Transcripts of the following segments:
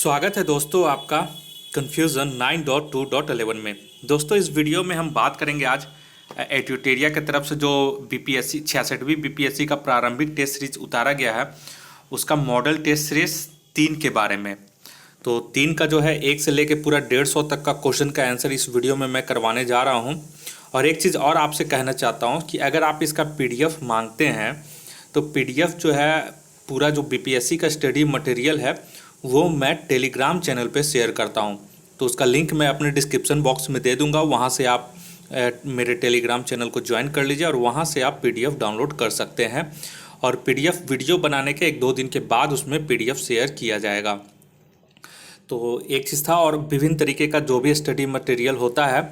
स्वागत है दोस्तों आपका कन्फ्यूज़न 9.2.11 में। दोस्तों इस वीडियो में हम बात करेंगे आज एड्यूटेरिया की तरफ से जो बीपीएससी 66वीं बीपीएससी का प्रारंभिक टेस्ट सीरीज उतारा गया है उसका मॉडल टेस्ट सीरीज 3 के बारे में। तो 3 का जो है 1 से लेके पूरा 150 तक का क्वेश्चन का आंसर इस वीडियो में मैं करवाने जा रहा हूँ। और एक चीज़ और आपसे कहना चाहता हूँ कि अगर आप इसका PDF मांगते हैं तो PDF जो है पूरा जो बीपीएससी का स्टडी मटेरियल है वो मैं टेलीग्राम चैनल पे शेयर करता हूँ। तो उसका लिंक मैं अपने डिस्क्रिप्शन बॉक्स में दे दूँगा, वहाँ से आप मेरे टेलीग्राम चैनल को ज्वाइन कर लीजिए और वहाँ से आप PDF डाउनलोड कर सकते हैं। और PDF वीडियो बनाने के 1-2 दिन के बाद उसमें PDF शेयर किया जाएगा। तो एक चीज़ था, और विभिन्न तरीके का जो भी स्टडी मटेरियल होता है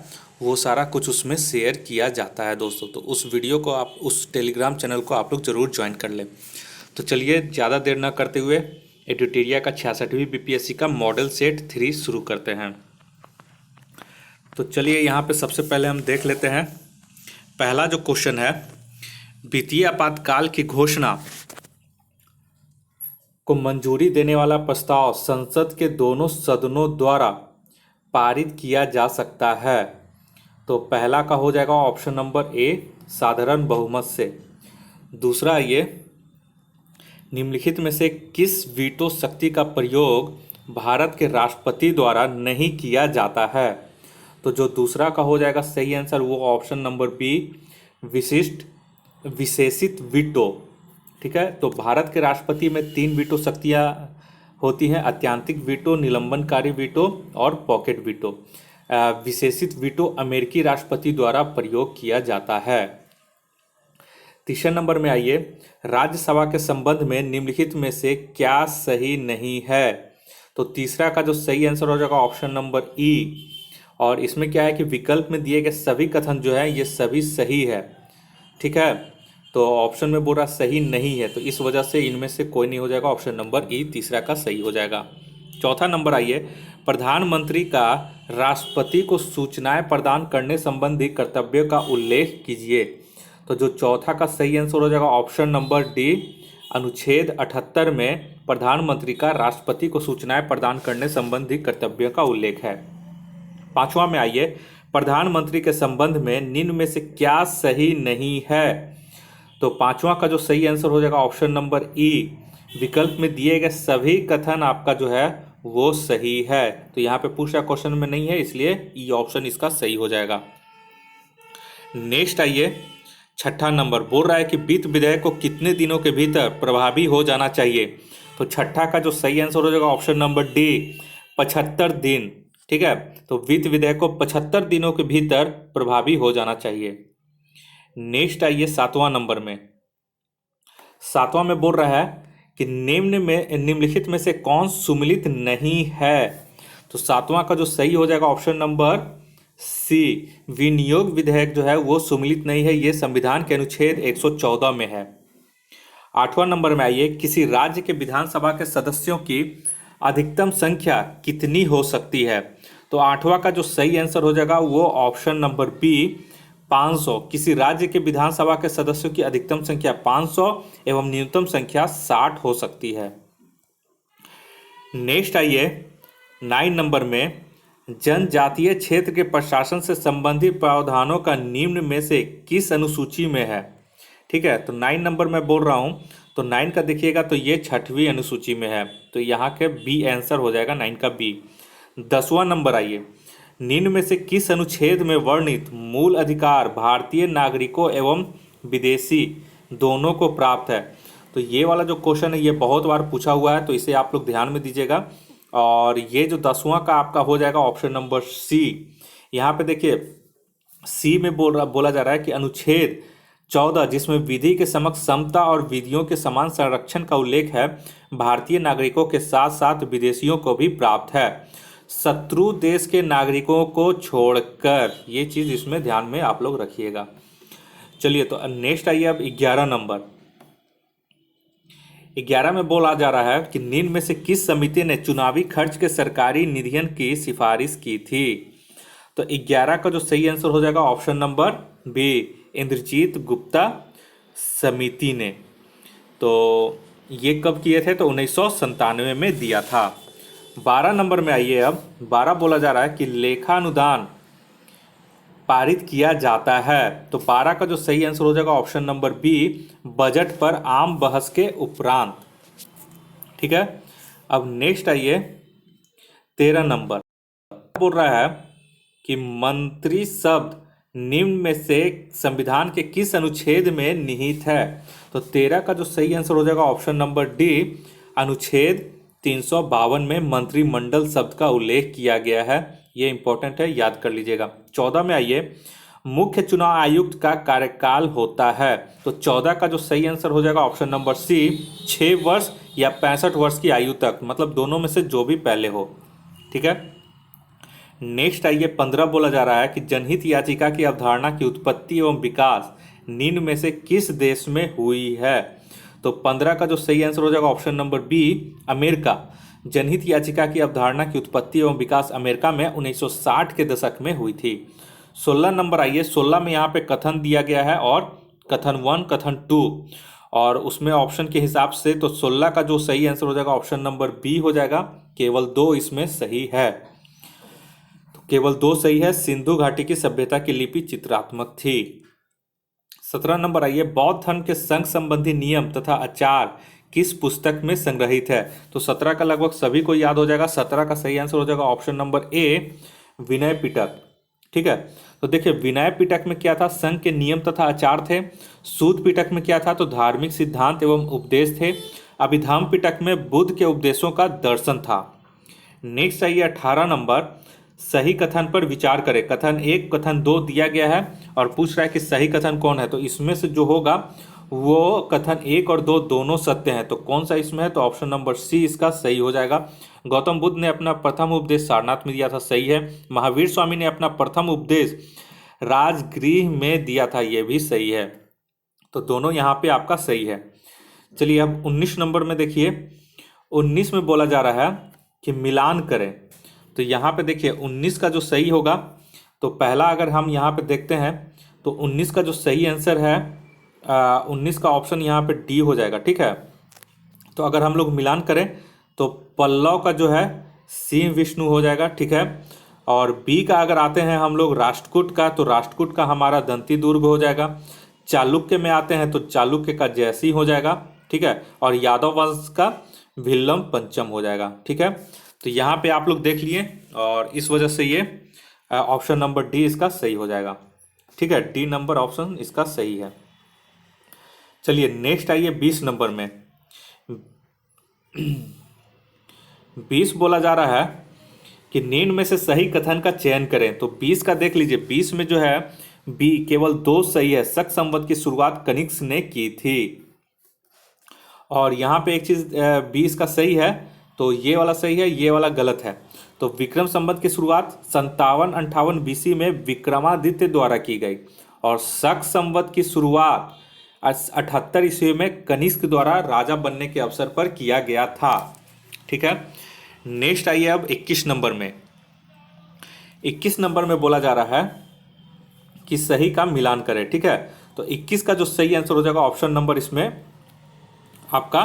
वो सारा कुछ उसमें शेयर किया जाता है दोस्तों। तो उस वीडियो को आप उस टेलीग्राम चैनल को आप लोग ज़रूर ज्वाइन कर लें। तो चलिए ज़्यादा देर ना करते हुए एड्यूटेरिया का 66वीं बीपीएससी का मॉडल सेट 3 शुरू करते हैं। तो चलिए यहाँ पे सबसे पहले हम देख लेते हैं। पहला जो क्वेश्चन है, वित्तीय आपातकाल की घोषणा को मंजूरी देने वाला प्रस्ताव संसद के दोनों सदनों द्वारा पारित किया जा सकता है। तो पहला का हो जाएगा ऑप्शन नंबर ए, साधारण बहुमत से। दूसरा ये, निम्नलिखित में से किस वीटो शक्ति का प्रयोग भारत के राष्ट्रपति द्वारा नहीं किया जाता है। तो जो दूसरा का हो जाएगा सही आंसर वो ऑप्शन नंबर बी, विशेषित वीटो। ठीक है, तो भारत के राष्ट्रपति में 3 वीटो शक्तियाँ होती हैं, अत्यंतिक वीटो, निलंबनकारी वीटो और पॉकेट वीटो। विशेषित वीटो अमेरिकी राष्ट्रपति द्वारा प्रयोग किया जाता है। तीसरे नंबर में आइए, राज्यसभा के संबंध में निम्नलिखित में से क्या सही नहीं है। तो तीसरा का जो सही आंसर हो जाएगा ऑप्शन नंबर ई। और इसमें क्या है कि विकल्प में दिए गए सभी कथन जो है ये सभी सही है। ठीक है, तो ऑप्शन में बोल रहा सही नहीं है, तो इस वजह से इनमें से कोई नहीं हो जाएगा, ऑप्शन नंबर ई तीसरा का सही हो जाएगा। चौथा नंबर आइए, प्रधानमंत्री का राष्ट्रपति को सूचनाएं प्रदान करने संबंधी कर्तव्य का उल्लेख कीजिए। तो जो चौथा का सही आंसर हो जाएगा ऑप्शन नंबर डी, अनुच्छेद 78 में प्रधानमंत्री का राष्ट्रपति को सूचनाएं प्रदान करने संबंधी कर्तव्य का उल्लेख है। पांचवा में आइए, प्रधानमंत्री के संबंध में निम्न में से क्या सही नहीं है। तो पांचवा का जो सही आंसर हो जाएगा ऑप्शन नंबर ई, विकल्प में दिए गए सभी कथन आपका जो है वो सही है। तो यहाँ पे पूछा क्वेश्चन में नहीं है, इसलिए ई ऑप्शन इसका सही हो जाएगा। नेक्स्ट आइए, छठा नंबर बोल रहा है कि वित्त विधेयक को कितने दिनों के भीतर प्रभावी हो जाना चाहिए। तो छठा का जो सही आंसर हो जाएगा ऑप्शन नंबर डी, 75 दिन। ठीक है, तो वित्त विधेयक को 75 दिनों के भीतर प्रभावी हो जाना चाहिए। नेक्स्ट आइए सातवां नंबर में। सातवां में बोल रहा है कि निम्नलिखित में से कौन सुमेलित नहीं है। तो सातवां का जो सही हो जाएगा ऑप्शन नंबर सी, विनियोग विधेयक जो है वो सुमेलित नहीं है, ये संविधान के अनुच्छेद 114 में है। आठवां नंबर में आइए, किसी राज्य के विधानसभा के सदस्यों की अधिकतम संख्या कितनी हो सकती है। तो आठवां का जो सही आंसर हो जाएगा वो ऑप्शन नंबर बी, 500। किसी राज्य के विधानसभा के सदस्यों की अधिकतम संख्या 500 एवं न्यूनतम संख्या 60 हो सकती है। नेक्स्ट आइए 9 नंबर में, जनजातीय क्षेत्र के प्रशासन से संबंधित प्रावधानों का निम्न में से किस अनुसूची में है। ठीक है, तो 9 नंबर में बोल रहा हूँ, तो 9 का देखिएगा तो ये 6वीं अनुसूची में है, तो यहाँ के बी आंसर हो जाएगा 9 का बी। 10वां नंबर आइए, निम्न में से किस अनुच्छेद में वर्णित मूल अधिकार भारतीय नागरिकों एवं विदेशी दोनों को प्राप्त है। तो ये वाला जो क्वेश्चन है ये बहुत बार पूछा हुआ है, तो इसे आप लोग ध्यान में दीजिएगा। और ये जो 10वां का आपका हो जाएगा ऑप्शन नंबर सी। यहाँ पे देखिए सी में बोला जा रहा है कि अनुच्छेद 14 जिसमें विधि के समक्ष समता और विधियों के समान संरक्षण का उल्लेख है, भारतीय नागरिकों के साथ साथ विदेशियों को भी प्राप्त है, शत्रु देश के नागरिकों को छोड़कर। ये चीज़ इसमें ध्यान में आप लोग रखिएगा। चलिए तो नेक्स्ट आइए अब 11 नंबर। 11 में बोला जा रहा है कि निम्न में से किस समिति ने चुनावी खर्च के सरकारी निधियन की सिफारिश की थी। तो 11 का जो सही आंसर हो जाएगा option number B, Indrajit Gupta समिति ने। तो ये कब किए थे, तो 1997 में दिया था। 12 नंबर में आइए। अब 12 बोला जा रहा है कि लेखानुदान पारित किया जाता है। तो 12 का जो सही आंसर हो जाएगा ऑप्शन नंबर बी, बजट पर आम बहस के उपरांत। ठीक है, अब नेक्स्ट आइए 13 नंबर। बोल रहा है कि मंत्री शब्द निम्न में से संविधान के किस अनुच्छेद में निहित है। तो 13 का जो सही आंसर हो जाएगा ऑप्शन नंबर डी, अनुच्छेद 352 में मंत्रिमंडल शब्द का उल्लेख किया गया है। ये इंपॉर्टेंट है, याद कर लीजिएगा। 14 में आइए, मुख्य चुनाव आयुक्त का कार्यकाल होता है। तो 14 का जो सही आंसर हो जाएगा ऑप्शन नंबर सी, 6 वर्ष या 65 वर्ष की आयु तक, मतलब दोनों में से जो भी पहले हो। ठीक है, नेक्स्ट आइए 15 बोला जा रहा है कि जनहित याचिका की अवधारणा की उत्पत्ति एवं विकास निम्न में से किस देश में हुई है। तो 15 का जो सही आंसर हो जाएगा ऑप्शन नंबर बी, अमेरिका। जनहित याचिका की अवधारणा की उत्पत्ति एवं विकास अमेरिका में 1960 के दशक में हुई थी। 16 नंबर आइए। 16 में यहाँ पे कथन दिया गया है और कथन 1, कथन 2, और उसमें ऑप्शन के हिसाब से तो 16 का जो सही आंसर हो जाएगा ऑप्शन नंबर बी हो जाएगा। केवल 2 इसमें सही है, तो केवल 2 सही है। सिंधु घाटी की सभ्यता की लिपि चित्रात्मक थी। 17 नंबर आइए, बौद्ध धर्म के संघ संबंधी नियम तथा आचार किस पुस्तक में संग्रहित है। तो 17 का लगभग सभी को याद हो जाएगा। 17 का सही आंसर हो जाएगा option number A, Vinaya Pitaka. ठीक है, तो देखिए विनय पिटक में क्या था, संघ के नियम तथा आचार थे। सूत पिटक में क्या था, तो धार्मिक सिद्धांत एवं उपदेश थे। अभिधाम पिटक में बुद्ध के उपदेशों का दर्शन था। नेक्स्ट आइए 18 नंबर, सही कथन पर विचार करें। कथन 1, कथन 2 दिया गया है और पूछ रहा है कि सही कथन कौन है। तो इसमें से जो होगा वो कथन 1 और 2 दोनों सत्य हैं। तो कौन सा इसमें है, तो ऑप्शन नंबर सी इसका सही हो जाएगा। गौतम बुद्ध ने अपना प्रथम उपदेश सारनाथ में दिया था, सही है। महावीर स्वामी ने अपना प्रथम उपदेश राजगृह में दिया था, ये भी सही है। तो दोनों यहाँ पे आपका सही है। चलिए अब 19 नंबर में देखिए, 19 में बोला जा रहा है कि मिलान करें। तो यहाँ पे देखिए 19 का जो सही होगा, तो पहला अगर हम यहाँ पे देखते हैं तो 19 का जो सही आंसर है 19 का ऑप्शन यहाँ पे डी हो जाएगा। ठीक है, तो अगर हम लोग मिलान करें तो पल्लव का जो है सिंह विष्णु हो जाएगा। ठीक है, और बी का अगर आते हैं हम लोग राष्ट्रकूट का, तो राष्ट्रकूट का हमारा दंती दुर्ग हो जाएगा। चालुक्य में आते हैं तो चालुक्य का जयसी हो जाएगा। ठीक है, और यादव वंश का भिल्लम पंचम हो जाएगा। ठीक है, तो यहाँ पे आप लोग देख लिए और इस वजह से ये ऑप्शन नंबर डी इसका सही हो जाएगा। ठीक है, डी नंबर ऑप्शन इसका सही है। चलिए नेक्स्ट आइए 20 नंबर में। 20 बोला जा रहा है कि निम्न में से सही कथन का चयन करें। तो 20 का देख लीजिए, 20 में जो है बी, केवल 2 सही है। शक संवत की शुरुआत कनिष्क ने की थी। और यहाँ पे एक चीज 20 का सही है, तो ये वाला सही है, ये वाला गलत है। तो विक्रम संवत की शुरुआत 57-58 बीसी में विक्रमादित्य द्वारा की गई और शक संवत की शुरुआत 78 ईस्वी में कनिष्क द्वारा राजा बनने के अवसर पर किया गया था। ठीक है, नेक्स्ट आइए अब 21 नंबर में। 21 नंबर में बोला जा रहा है कि सही का मिलान करें। ठीक है, तो 21 का जो सही आंसर हो जाएगा ऑप्शन नंबर इसमें आपका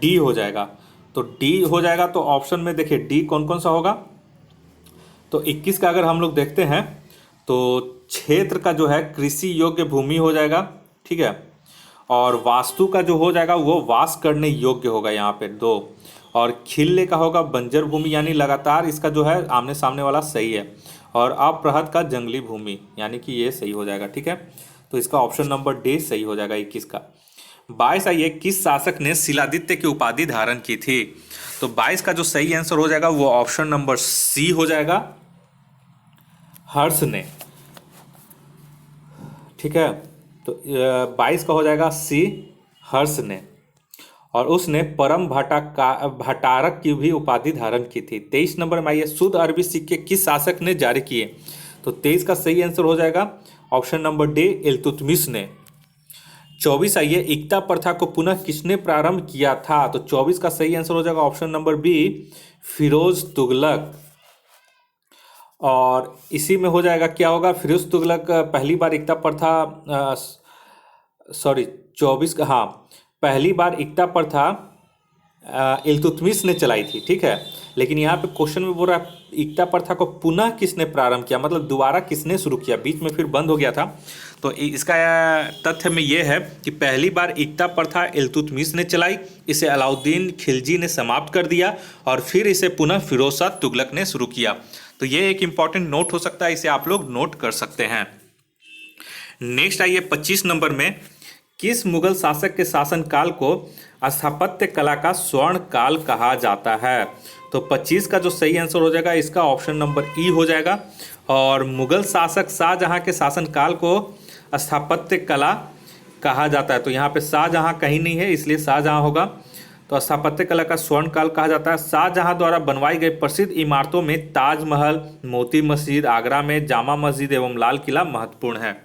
डी हो जाएगा। तो डी हो जाएगा, तो ऑप्शन में देखिए डी कौन कौन सा होगा। तो 21 का अगर हम लोग देखते हैं तो क्षेत्र का जो है कृषि योग्य भूमि हो जाएगा। ठीक है, और वास्तु का जो हो जाएगा वो वास करने योग्य होगा यहाँ पे 2, और खिल्ले का होगा बंजर भूमि, यानी लगातार इसका जो है आमने सामने वाला सही है। और अपृहत का जंगली भूमि, यानी कि ये सही हो जाएगा। ठीक है, तो इसका ऑप्शन नंबर डी सही हो जाएगा 21 का। 22 आइए, किस शासक ने शिलादित्य की उपाधि धारण की थी। तो 22 का जो सही आंसर हो जाएगा वो ऑप्शन नंबर सी हो जाएगा, हर्ष ने। ठीक है, तो 22 का हो जाएगा सी, हर्ष ने। और उसने परम भट्टारक की भी उपाधि धारण की थी। 23 नंबर में आइए, शुद्ध अरबी सिक्के किस शासक ने जारी किए। तो 23 का सही आंसर हो जाएगा ऑप्शन नंबर डी, इल्तुतमिश ने। 24 आइए, इक्ता प्रथा को पुनः किसने प्रारंभ किया था। तो 24 का सही आंसर हो जाएगा option number B, Firoz Tughlaq. और इसी में हो जाएगा क्या होगा, फिरोज तुगलक पहली बार इक्ता प्रथा 24 का, हाँ, पहली बार इक्ता प्रथा इल्तुतमिश ने चलाई थी, ठीक है। लेकिन यहाँ पे क्वेश्चन में बोल रहा है इक्ता प्रथा को पुनः किसने प्रारंभ किया, मतलब दोबारा किसने शुरू किया, बीच में फिर बंद हो गया था। तो इसका तथ्य में ये है कि पहली बार इक्ता प्रथा इल्तुतमिश ने चलाई, इसे अलाउद्दीन खिलजी ने समाप्त कर दिया और फिर इसे पुनः फिरोज शाह तुगलक ने शुरू किया। तो ये एक इंपॉर्टेंट नोट हो सकता है, इसे आप लोग नोट कर सकते हैं। नेक्स्ट आइए 25 नंबर में, किस मुगल शासक के शासनकाल को स्थापत्य कला का स्वर्ण काल कहा जाता है। तो 25 का जो सही आंसर हो जाएगा इसका ऑप्शन नंबर ई हो जाएगा। और मुगल शासक शाहजहां के शासनकाल को स्थापत्य कला कहा जाता है। तो यहाँ पे शाहजहां कहीं नहीं है, इसलिए शाहजहां होगा। तो स्थापत्य कला का स्वर्ण काल कहा जाता है। शाहजहां द्वारा बनवाई गई प्रसिद्ध इमारतों में ताजमहल, मोती मस्जिद आगरा में, जामा मस्जिद एवं लाल किला महत्वपूर्ण है।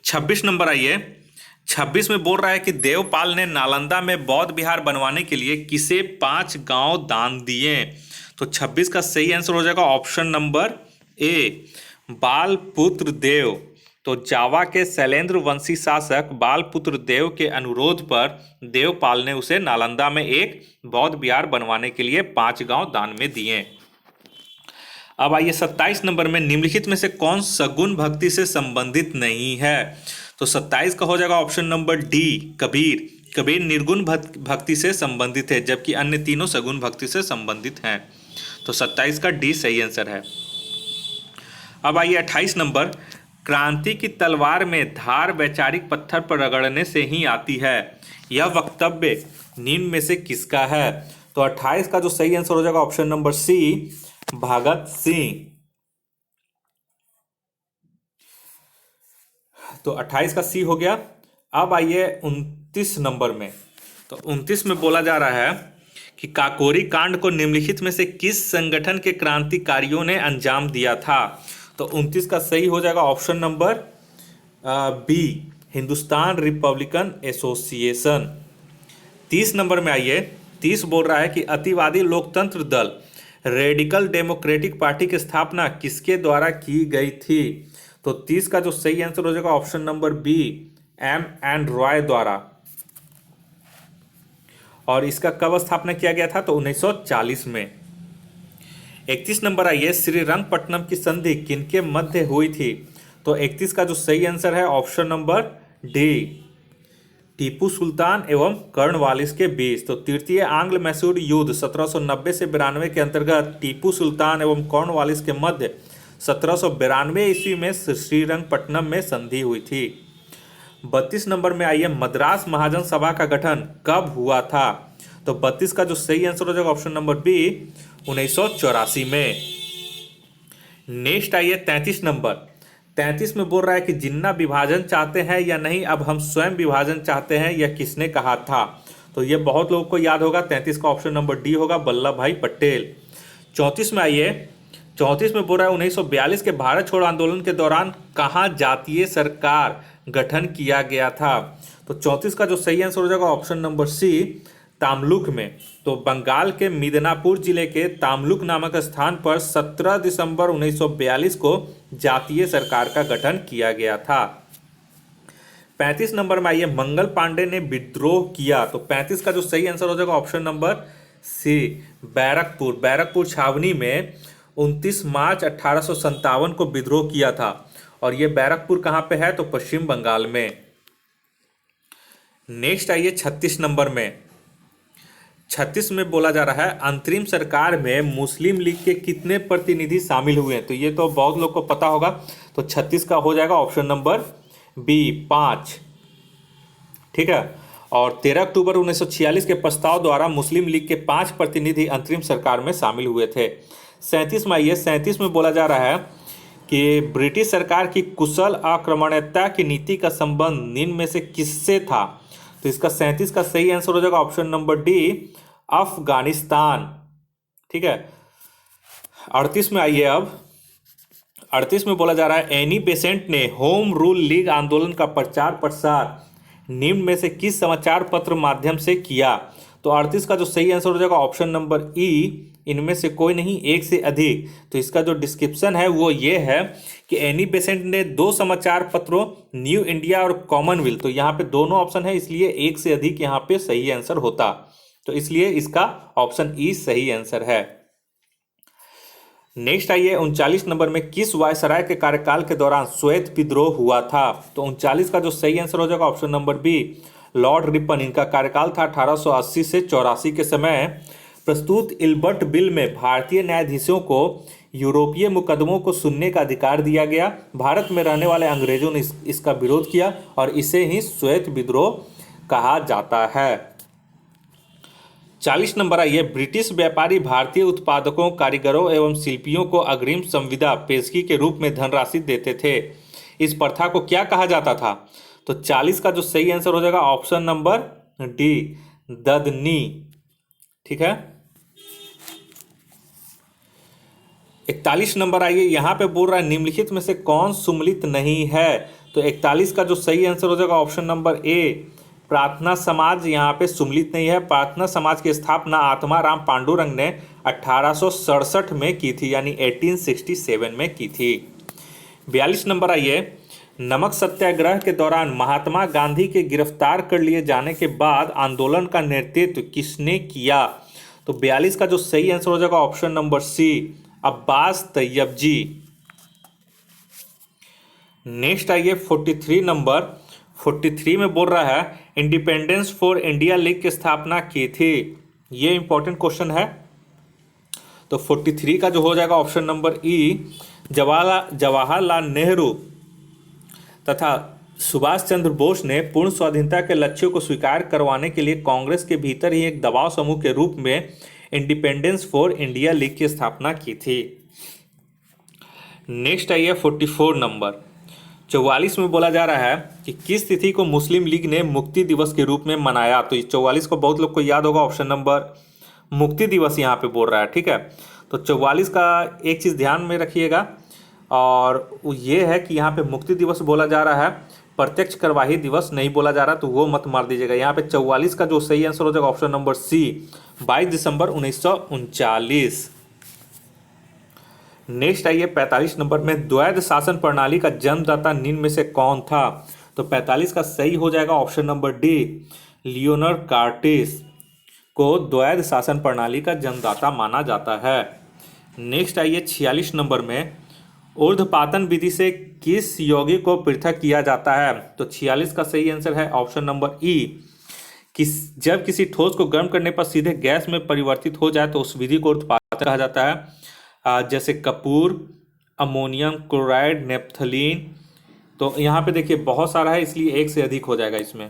26 नंबर आइए। 26 में बोल रहा है कि देवपाल ने नालंदा में बौद्ध विहार बनवाने के लिए किसे 5 गांव दान दिए। तो 26 का सही आंसर हो जाएगा ऑप्शन नंबर ए, बालपुत्र देव। तो जावा के शैलेंद्र वंशी शासक बालपुत्र देव के अनुरोध पर देवपाल ने उसे नालंदा में एक बौद्ध विहार बनवाने के लिए 5 गांव दान में दिए। अब आइए 27 नंबर में, निम्नलिखित में से कौन सगुण भक्ति से संबंधित नहीं है। तो 27 का हो जाएगा option number D, Kabir. Kabir निर्गुण भक्ति से संबंधित है, जबकि अन्य तीनों सगुण भक्ति से संबंधित हैं। तो 27 का डी सही आंसर है। अब आइए 28 नंबर, क्रांति की तलवार में धार वैचारिक पत्थर पर रगड़ने से ही आती है, यह वक्तव्य निम्न में से किसका है। तो 28 का जो सही आंसर हो जाएगा ऑप्शन नंबर सी, भगत सिंह। तो 28 का सी हो गया। अब आइए 29 नंबर में। तो 29 में बोला जा रहा है कि काकोरी कांड को निम्नलिखित में से किस संगठन के क्रांतिकारियों ने अंजाम दिया था। तो 29 का सही हो जाएगा option number B, Hindustan Republican Association. 30 number में आइए। 30 बोल रहा है कि अतिवादी लोकतंत्र दल रेडिकल डेमोक्रेटिक पार्टी की स्थापना किसके द्वारा की गई थी। तो 30 का जो सही आंसर हो जाएगा option number B, M. N Roy. और इसका कब स्थापना किया गया था। तो 1940 में। 31 नंबर आइए, श्रीरंगपट्टनम की संधि किनके मध्य हुई थी। तो 31 का जो सही आंसर है option number D, Tipu Sultan एवं कर्नवालिस के बीच। तो तृतीय आंग्ल मैसूर युद्ध 1790 से 92 के अंतर्गत टीपू सुल्तान एवं कर्नवालिस के मध्य 1792 ईस्वी में श्रीरंगपट्टनम में संधि हुई थी। 32 नंबर में आइए, मद्रास महाजन सभा का गठन कब हुआ था। तो 32 का जो सही आंसर हो जाएगा ऑप्शन नंबर बी, 1984 में। नेक्स्ट आइए 33 नंबर। 33 में बोल रहा है कि जिन्ना विभाजन चाहते हैं या नहीं, अब हम स्वयं विभाजन चाहते हैं, यह किसने कहा था। तो ये बहुत लोगों को याद होगा। 33 का ऑप्शन नंबर डी होगा, वल्लभ भाई पटेल। 34 में आइए। 34 में बोल रहा है 1942 के भारत छोड़ो आंदोलन के दौरान कहाँ जातीय सरकार गठन किया गया था। तो 34 का जो सही आंसर हो जाएगा ऑप्शन नंबर सी, तामलुक में। तो बंगाल के मिदनापुर जिले के तामलुक नामक स्थान पर 17 दिसंबर 1942 को जातीय सरकार का गठन किया गया था। 35 नंबर में आइए, मंगल पांडे ने विद्रोह किया। तो 35 का जो सही आंसर हो जाएगा option number C, Barrackpore. Barrackpore छावनी में 29 मार्च 1857 को विद्रोह किया था। और ये बैरकपुर कहाँ पे है। तो पश्चिम बंगाल में। नेक्स्ट आइए 36 नंबर में। 36 में बोला जा रहा है, अंतरिम सरकार में मुस्लिम लीग के कितने प्रतिनिधि शामिल हुए हैं। तो ये तो बहुत लोग को पता होगा। तो 36 का हो जाएगा ऑप्शन नंबर बी, 5। ठीक है। और 13 अक्टूबर 1946 के प्रस्ताव द्वारा मुस्लिम लीग के 5 प्रतिनिधि अंतरिम सरकार में शामिल हुए थे। 37 में आइए। 37 में बोला जा रहा है कि ब्रिटिश सरकार की कुशल आक्रमणीयता की नीति का संबंध निम्न में से किससे था। तो इसका 37 का सही आंसर हो जाएगा ऑप्शन नंबर डी, अफगानिस्तान। ठीक है। 38 में आइए। अब 38 में बोला जा रहा है, एनी बेसेंट ने होम रूल लीग आंदोलन का प्रचार प्रसार निम्न में से किस समाचार पत्र माध्यम से किया। तो 38 का जो सही आंसर हो जाएगा ऑप्शन नंबर ई, इनमें से कोई नहीं, एक से अधिक। तो इसका जो डिस्क्रिप्शन है वो ये है कि एनी बेसेंट ने 2 समाचार पत्रों, न्यू इंडिया और कॉमनवेल्थ। तो यहाँ पे दोनों ऑप्शन है, इसलिए एक से अधिक यहाँ पे सही आंसर होता। तो इसलिए इसका ऑप्शन ई सही आंसर है। नेक्स्ट आइए 39 नंबर में किस वायसराय के कार्यकाल के दौरान श्वेत विद्रोह हुआ था? तो 39 का जो सही आंसर हो जाएगा option number B, Lord Ripon. इनका कार्यकाल था 1880 से 84 के समय। प्रस्तुत इल्बर्ट बिल में भारतीय न्यायाधीशों को यूरोपीय मुकदमों को सुनने का अधिकार दिया गया। भारत में रहने वाले अंग्रेजों ने इसका विरोध किया और इसे ही श्वेत विद्रोह कहा जाता है। 40 नंबर आइए, ब्रिटिश व्यापारी भारतीय उत्पादकों, कारीगरों एवं शिल्पियों को अग्रिम संविदा पेशगी के रूप में धनराशि देते थे। इस प्रथा को क्या कहा जाता था? तो 40 का जो सही आंसर हो जाएगा ऑप्शन नंबर डी, ददनी। ठीक है। 41 नंबर आइए, यहां पे बोल रहा है निम्नलिखित में से कौन सुमलित नहीं है? तो 41 का जो सही आंसर हो जाएगा ऑप्शन नंबर ए, प्रार्थना समाज यहाँ पे सुमलित नहीं है। प्रार्थना समाज की स्थापना आत्मा राम पांडुरंग ने 1867 में की थी, यानी 1867 में की थी। 42 नंबर आइए, नमक सत्याग्रह के दौरान महात्मा गांधी के गिरफ्तार कर लिए जाने के बाद आंदोलन का नेतृत्व किसने किया? तो 42 का जो सही आंसर हो जाएगा option number C, Abbas Tayyab ji. Next आइए 43 नंबर, 43 में बोल रहा है इंडिपेंडेंस फॉर इंडिया लीग की स्थापना की थी। ये इंपॉर्टेंट क्वेश्चन है। तो 43 का जो हो जाएगा ऑप्शन नंबर ई, जवाहरलाल नेहरू तथा सुभाष चंद्र बोस ने पूर्ण स्वाधीनता के लक्ष्यों को स्वीकार करवाने के लिए कांग्रेस के भीतर ही एक दबाव समूह के रूप में इंडिपेंडेंस फॉर इंडिया लीग की स्थापना की थी। नेक्स्ट आइए 44 नंबर, 44 में बोला जा रहा है कि किस तिथि को मुस्लिम लीग ने मुक्ति दिवस के रूप में मनाया? तो 44 को बहुत लोग को याद होगा, ऑप्शन नंबर मुक्ति दिवस यहाँ पे बोल रहा है। ठीक है। तो 44 का एक चीज़ ध्यान में रखिएगा, और वो ये है कि यहाँ पे मुक्ति दिवस बोला जा रहा है, प्रत्यक्ष करवाही दिवस नहीं बोला जा रहा, तो वो मत मार दीजिएगा। यहाँ पे 44 का जो सही आंसर हो जाएगा ऑप्शन नंबर सी, 22 दिसंबर 1939। नेक्स्ट आइए 45 नंबर में, द्वैध शासन प्रणाली का जन्मदाता निम्न में से कौन था? तो 45 का सही हो जाएगा ऑप्शन नंबर डी, लियोनार्ड कार्टेस को द्वैध शासन प्रणाली का जन्मदाता माना जाता है। नेक्स्ट आइए 46 नंबर में, ऊर्ध्वपातन विधि से किस यौगिक को पृथक किया जाता है? तो 46 का सही आंसर है ऑप्शन नंबर ई, जब किसी ठोस को गर्म करने पर सीधे गैस में परिवर्तित हो जाए तो उस विधि को ऊर्ध्वपातन कहा जाता है। जैसे कपूर, अमोनियम क्लोराइड, नेप्थलीन। तो यहाँ पे देखिए बहुत सारा है, इसलिए एक से अधिक हो जाएगा इसमें।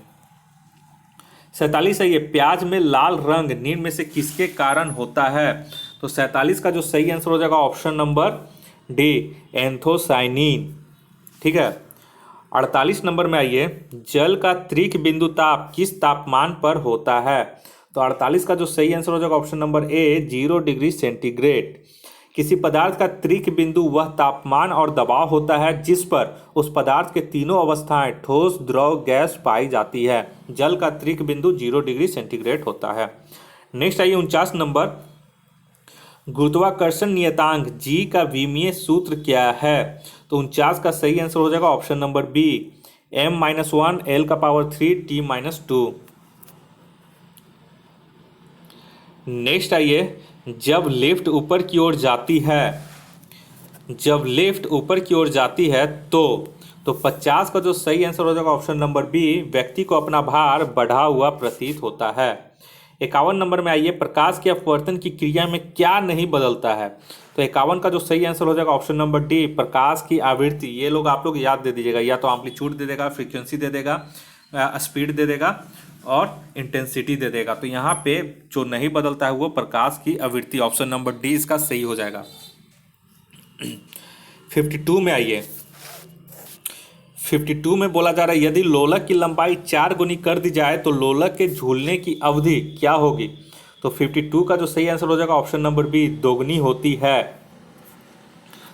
47 है ये, प्याज में लाल रंग निम्न में से किसके कारण होता है? तो 47 का जो सही आंसर हो जाएगा ऑप्शन नंबर डी, एंथोसाइनिन। ठीक है। 48 नंबर में आइए, जल का त्रिक बिंदु ताप किस तापमान पर होता है? तो 48 का जो सही आंसर हो जाएगा option number A, 0 degree centigrade. किसी पदार्थ का त्रिक बिंदु वह तापमान और दबाव होता है जिस पर उस पदार्थ के तीनों अवस्थाएं ठोस, द्रव, गैस पाई जाती है। जल का त्रिक बिंदु 0 डिग्री सेंटीग्रेड होता है। नेक्स्ट आइए 49 नंबर, गुरुत्वाकर्षण नियतांक जी का विमीय सूत्र क्या है? तो 49 का सही आंसर हो जाएगा option number B, m-1 l⁻³ t-2। Next आइए, जब लिफ्ट ऊपर की ओर जाती है, जब लिफ्ट ऊपर की ओर जाती है तो 50 का जो सही आंसर हो जाएगा ऑप्शन नंबर बी, व्यक्ति को अपना भार बढ़ा हुआ प्रतीत होता है। 51 नंबर में आइए, प्रकाश के अपवर्तन की क्रिया में क्या नहीं बदलता है? तो 51 का जो सही आंसर हो जाएगा ऑप्शन नंबर डी, प्रकाश की आवृत्ति। ये लोग आप लोग याद दे दीजिएगा, या तो एम्पलीट्यूड दे देगा, फ्रीक्वेंसी दे देगा, स्पीड दे देगा और इंटेंसिटी दे देगा। तो यहाँ पे जो नहीं बदलता है वो प्रकाश की आवृत्ति, ऑप्शन नंबर डी इसका सही हो जाएगा। 52 में आइए, 52 में बोला जा रहा है यदि लोलक की लंबाई 4 गुनी कर दी जाए तो लोलक के झूलने की अवधि क्या होगी? तो 52 का जो सही आंसर हो जाएगा ऑप्शन नंबर बी, दोगुनी होती है।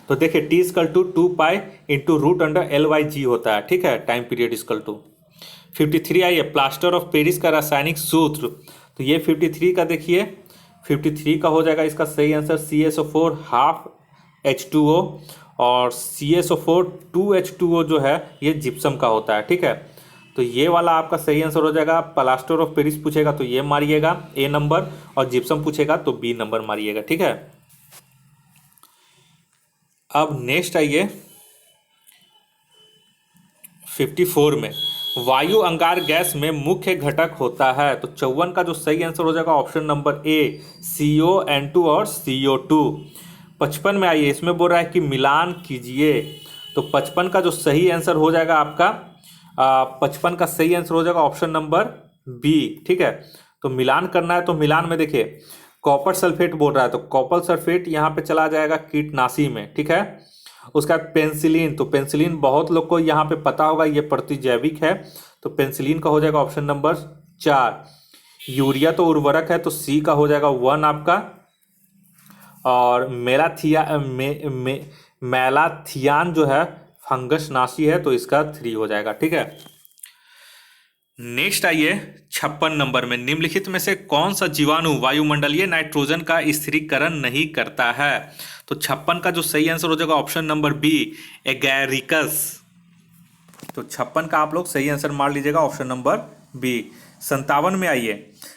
तो देखिए T=2π × √L/g होता है। ठीक है, टाइम पीरियड = 53 आइए, प्लास्टर ऑफ पेरिस का रासायनिक सूत्र। तो ये 53 का देखिए, 53 का हो जाएगा इसका सही आंसर CaSO4 ½ H2O, और CaSO4 2H2O जो है ये जिप्सम का होता है। ठीक है, तो ये वाला आपका सही आंसर हो जाएगा। प्लास्टर ऑफ पेरिस पूछेगा तो ये मारिएगा ए नंबर, और जिप्सम पूछेगा तो बी नंबर मारिएगा। ठीक है, अब नेक्स्ट आइए 54 में, वायु अंगार गैस में मुख्य घटक होता है। तो 54 का जो सही आंसर हो जाएगा ऑप्शन नंबर ए CO2 और CO2। 55 में आइए, इसमें बोल रहा है कि मिलान कीजिए। तो 55 का जो सही आंसर हो जाएगा आपका 55 का सही आंसर हो जाएगा ऑप्शन नंबर बी। ठीक है, तो मिलान करना है। तो मिलान में देखिए कॉपर सल्फेट बोल रहा है, तो कॉपर सल्फेट यहाँ पे चला जाएगा कीटनाशी में। ठीक है, उसका बाद पेंसिलिन, तो पेंसिलिन बहुत लोग को यहाँ पे पता होगा, ये प्रतिजैविक है, तो पेंसिलिन का हो जाएगा ऑप्शन नंबर 4। यूरिया तो उर्वरक है, तो सी का हो जाएगा 1 आपका। और मैलाथियान जो है फंगस नाशी है, तो इसका 3 हो जाएगा। ठीक है, नेक्स्ट आइए 56 नंबर में, निम्नलिखित में से कौन सा जीवाणु वायुमंडलीय नाइट्रोजन का स्थिरीकरण नहीं करता है। तो 56 का जो सही आंसर हो जाएगा ऑप्शन नंबर बी एगैरिकस। तो 56 का आप लोग सही आंसर मार लीजिएगा ऑप्शन नंबर बी। 57 में आइए,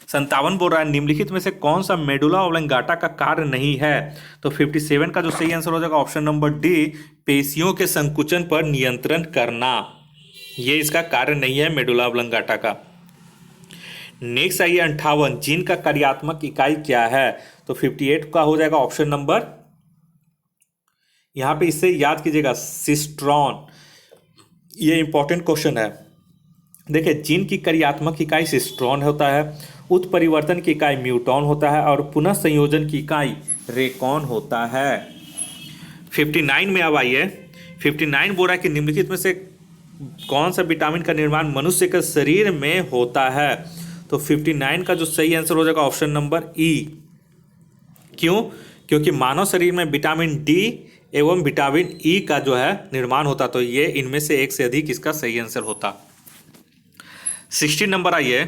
57 बोल रहा है निम्नलिखित में से कौन सा मेडुला ऑब्लंगाटा का कार्य नहीं है। तो 57 का जो सही आंसर हो जाएगा ऑप्शन नंबर डी पेशियों के संकुचन पर नियंत्रण करना, ये इसका कार्य नहीं है मेडुला ऑब्लंगाटा का। नेक्स्ट आइए 58, जीन का कार्यात्मक इकाई क्या है। तो 58 का हो जाएगा ऑप्शन नंबर, यहां पे इससे याद कीजिएगा सिस्ट्रॉन, ये इंपॉर्टेंट क्वेश्चन है। देखिए जीन की कार्यात्मक इकाई सिस्ट्रॉन होता है, उत्परिवर्तन की इकाई म्यूटॉन होता है, और पुनः संयोजन की इकाई रेकॉन होता है। 59 में अब आइए, 59 बोल रहा है कि निम्नलिखित में से कौन सा विटामिन का निर्माण मनुष्य के शरीर में होता है। तो 59 का जो सही आंसर हो जाएगा ऑप्शन नंबर ई। क्यों? क्योंकि मानव शरीर में विटामिन डी एवं विटामिन ई का जो है निर्माण होता, तो ये इनमें से एक से अधिक इसका सही आंसर होता। 60 नंबर आइए,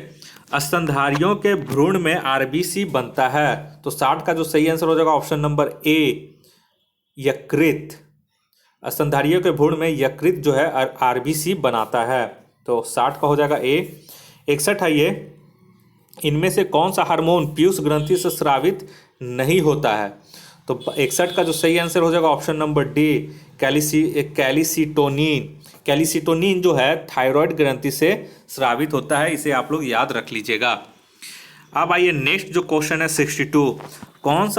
स्तनधारियों के भ्रूण में आरबीसी बनता है। तो 60 का जो सही आंसर हो जाएगा ऑप्शन नंबर ए यकृत। स्तनधारियों के भ्रूण में यकृत जो है आरबीसी बनाता है, तो 60 का हो जाएगा ए। 61 आइए, इनमें से कौन सा हार्मोन पीयूष ग्रंथि से स्रावित नहीं होता है। तो 61 का जो सही आंसर हो जाएगा option number D calcitonin. Calcitonin जो है थायराइड ग्रंथि से स्रावित होता है, इसे आप लोग याद रख लीजिएगा। अब आइए नेक्स्ट जो क्वेश्चन है 62, कौन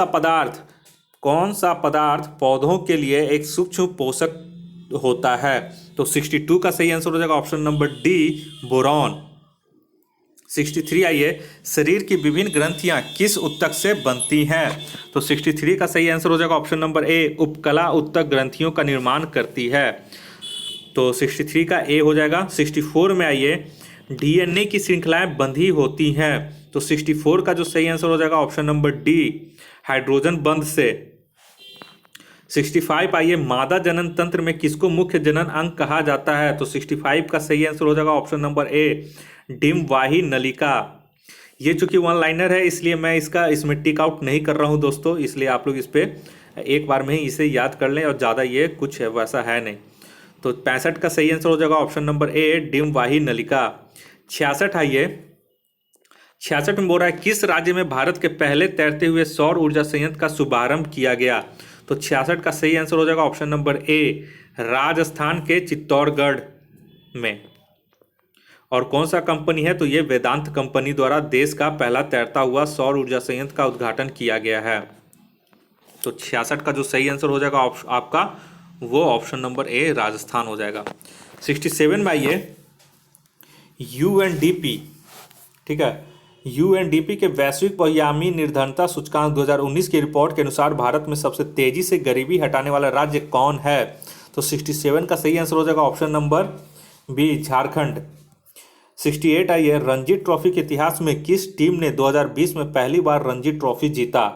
सा पदार्थ पौधों के लिए एक सूक्ष्म पोषक होता है। तो 62 का सही आंसर हो जाएगा ऑप्शन नंबर डी बोरॉन। 63 आइए, शरीर की विभिन्न ग्रंथियां किस ऊतक से बनती हैं। तो 63 का सही आंसर हो जाएगा ऑप्शन नंबर ए उपकला ऊतक ग्रंथियों का निर्माण करती है, तो 63 का ए हो जाएगा। 64 में आइए, डीएनए की श्रृंखलाएं बंधी होती हैं। तो 64 का जो सही आंसर हो जाएगा ऑप्शन नंबर डी हाइड्रोजन बंध से। 65 आइए, मादा जनन तंत्र में किसको मुख्य जनन अंग कहा जाता है। तो 65 का सही आंसर हो जाएगा ऑप्शन नंबर ए डिम्बवाही नलिका। ये चूंकि वन लाइनर है इसलिए मैं इसमें टिक आउट नहीं कर रहा हूँ दोस्तों, इसलिए आप लोग इस पर एक बार में ही इसे याद कर लें, और ज़्यादा ये कुछ है वैसा है नहीं। तो 65 का सही आंसर हो जाएगा ऑप्शन नंबर ए डिम्बवाही नलिका। 66 आइए, 66 में बोल रहा है किस राज्य में भारत के पहले तैरते हुए सौर ऊर्जा संयंत्र का शुभारंभ किया गया। तो 66 का सही आंसर हो जाएगा ऑप्शन नंबर ए राजस्थान के चित्तौड़गढ़ में। और कौन सा कंपनी है, तो ये वेदांत कंपनी द्वारा देश का पहला तैरता हुआ सौर ऊर्जा संयंत्र का उद्घाटन किया गया है। तो 66 का जो सही आंसर हो जाएगा आपका वो ऑप्शन नंबर ए राजस्थान हो जाएगा। 67 में आइए, यूएनडीपी, ठीक है, यूएनडीपी के वैश्विक बहुआयामी निर्धनता सूचकांक 2019 की रिपोर्ट के अनुसार भारत में सबसे तेजी से गरीबी हटाने वाला राज्य कौन है। तो 67 का सही आंसर हो जाएगा ऑप्शन नंबर बी झारखंड। 68 आइए, रणजी ट्रॉफी के इतिहास में किस टीम ने 2020 में पहली बार रणजी ट्रॉफी जीता।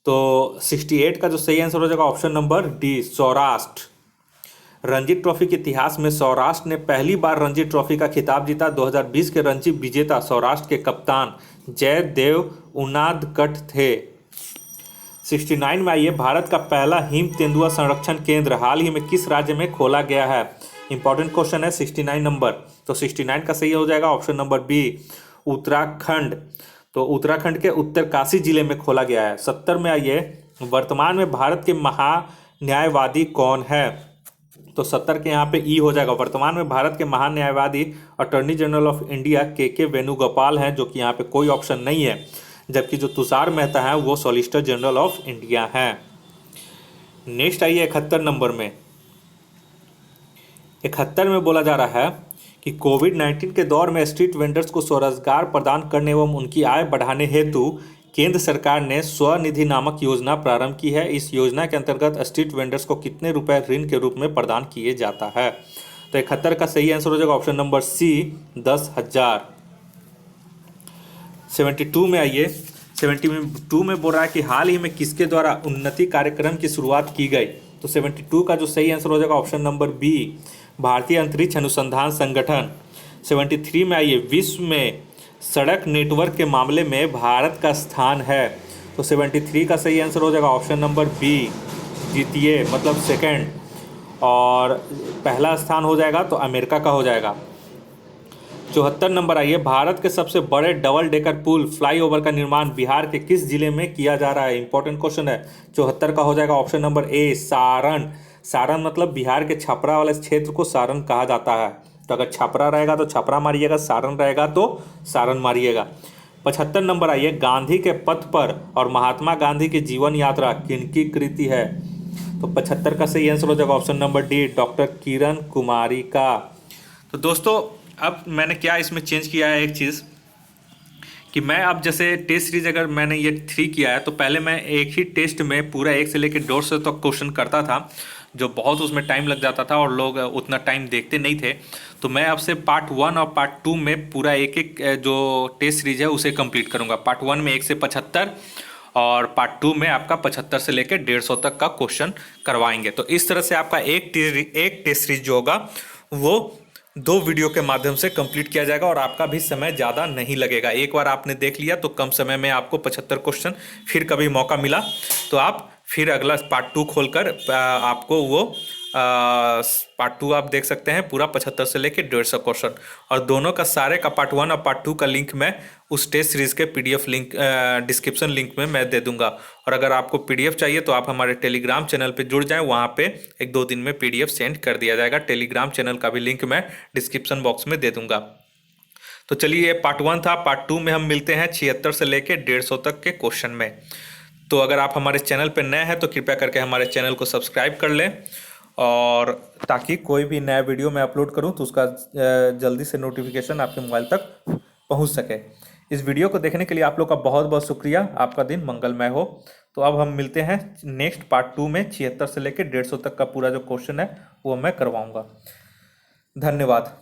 तो 68 का जो सही आंसर हो जाएगा option number D Saurashtra. Ranji trophy के इतिहास में सौराष्ट्र ने पहली बार रणजी ट्रॉफी का खिताब जीता। 2020 के रणजी विजेता सौराष्ट्र के कप्तान जयदेव उनादकट थे। 69 में आइए, भारत का पहला हिम तेंदुआ संरक्षण केंद्र हाल ही में किस राज्य में खोला गया है। इंपॉर्टेंट क्वेश्चन है 69 नंबर। तो 69 का सही हो जाएगा ऑप्शन नंबर बी, उत्तराखंड। तो उत्तराखंड के उत्तरकाशी जिले में खोला गया है। 70 में आइए, वर्तमान में भारत के महान्यायवादी कौन है? तो 70 के यहाँ पे ई हो जाएगा। वर्तमान में भारत के महान्यायवादी अटॉर्नी जनरल ऑफ इंडिया के वेणुगोपाल हैं, जो कि यहाँ पे कोई ऑप्शन नहीं है। जबकि जो तुषार मेहता हैं वो सॉलिसिटर जनरल ऑफ इंडिया हैं। नेक्स्ट आइए 71 नंबर में। 71 में बोला जा रहा है कि कोविड-19 के दौर में स्ट्रीट वेंडर्स को स्वरोजगार प्रदान करने एवं उनकी आय बढ़ाने हेतु केंद्र सरकार ने स्वनिधि नामक योजना प्रारंभ की है। इस योजना के अंतर्गत स्ट्रीट वेंडर्स को कितने रुपए ऋण के रूप में प्रदान किए जाता है? तो 71 का सही आंसर हो जाएगा ऑप्शन नंबर सी, 10,000। 72 में आइए। 72 में बोल रहा है कि हाल ही में किसके द्वारा उन्नति कार्यक्रम की शुरुआत की गई? तो 72 का जो सही आंसर हो जाएगा ऑप्शन नंबर बी, भारतीय अंतरिक्ष अनुसंधान संगठन। 73 में आइए, विश्व में सड़क नेटवर्क के मामले में भारत का स्थान है। तो 73 का सही आंसर हो जाएगा ऑप्शन नंबर बी, द्वितीय मतलब सेकंड, और पहला स्थान हो जाएगा तो अमेरिका का हो जाएगा। 74 नंबर आइए, भारत के सबसे बड़े डबल डेकर पुल फ्लाईओवर का निर्माण बिहार के किस जिले में किया जा रहा है? इंपॉर्टेंट क्वेश्चन है। 74 का हो जाएगा option number A, Saran. Saran मतलब बिहार के छपरा वाले क्षेत्र को सारण कहा जाता है। तो अगर छपरा रहेगा तो छपरा मारिएगा, सारण रहेगा तो सारण मारिएगा। 75 नंबर आइए, गांधी के पथ पर और महात्मा गांधी की जीवन यात्रा किनकी कृति है? तो 75 का सही आंसर हो जाएगा option number D, doctor Kiran Kumari का। तो दोस्तों अब मैंने क्या इसमें चेंज किया है, एक चीज़ कि मैं अब जैसे टेस्ट सीरीज अगर मैंने ये 3 किया है तो पहले मैं एक ही टेस्ट में पूरा 1 से लेकर 150 तक क्वेश्चन करता था, जो बहुत उसमें टाइम लग जाता था और लोग उतना टाइम देखते नहीं थे। तो मैं अब से पार्ट 1 और पार्ट 2 में पूरा एक एक जो टेस्ट सीरीज है उसे कंप्लीट करूँगा। पार्ट 1 में 1 से 75 और पार्ट 2 में आपका 75 से लेकर 150 तक का क्वेश्चन करवाएंगे। तो इस तरह से आपका एक टेस्ट सीरीज जो होगा वो 2 वीडियो के माध्यम से कंप्लीट किया जाएगा और आपका भी समय ज़्यादा नहीं लगेगा। एक बार आपने देख लिया तो कम समय में आपको 75 क्वेश्चन, फिर कभी मौका मिला तो आप फिर अगला पार्ट 2 खोलकर आपको वो पार्ट 2 आप देख सकते हैं, पूरा 75 से लेकर 150 क्वेश्चन। और दोनों का सारे का पार्ट 1 और पार्ट 2 का लिंक मैं उस टेस्ट सीरीज के PDF लिंक डिस्क्रिप्शन लिंक में मैं दे दूंगा। और अगर आपको PDF चाहिए तो आप हमारे टेलीग्राम चैनल पे जुड़ जाएं, वहाँ पे 1-2 दिन में PDF सेंड कर दिया जाएगा। टेलीग्राम चैनल का भी लिंक मैं डिस्क्रिप्शन बॉक्स में दे दूंगा। तो चलिए, ये पार्ट 1 था। पार्ट 2 में हम मिलते हैं 76 से लेकर 150 तक के क्वेश्चन में। तो अगर आप हमारे चैनल पर नए हैं तो कृपया करके हमारे चैनल को सब्सक्राइब कर लें, और ताकि कोई भी नया वीडियो मैं अपलोड करूं तो उसका जल्दी से नोटिफिकेशन आपके मोबाइल तक पहुंच सके। इस वीडियो को देखने के लिए आप लोग का बहुत बहुत शुक्रिया। आपका दिन मंगलमय हो। तो अब हम मिलते हैं नेक्स्ट पार्ट 2 में। 76 से लेकर 150 तक का पूरा जो क्वेश्चन है वो मैं करवाऊंगा। धन्यवाद।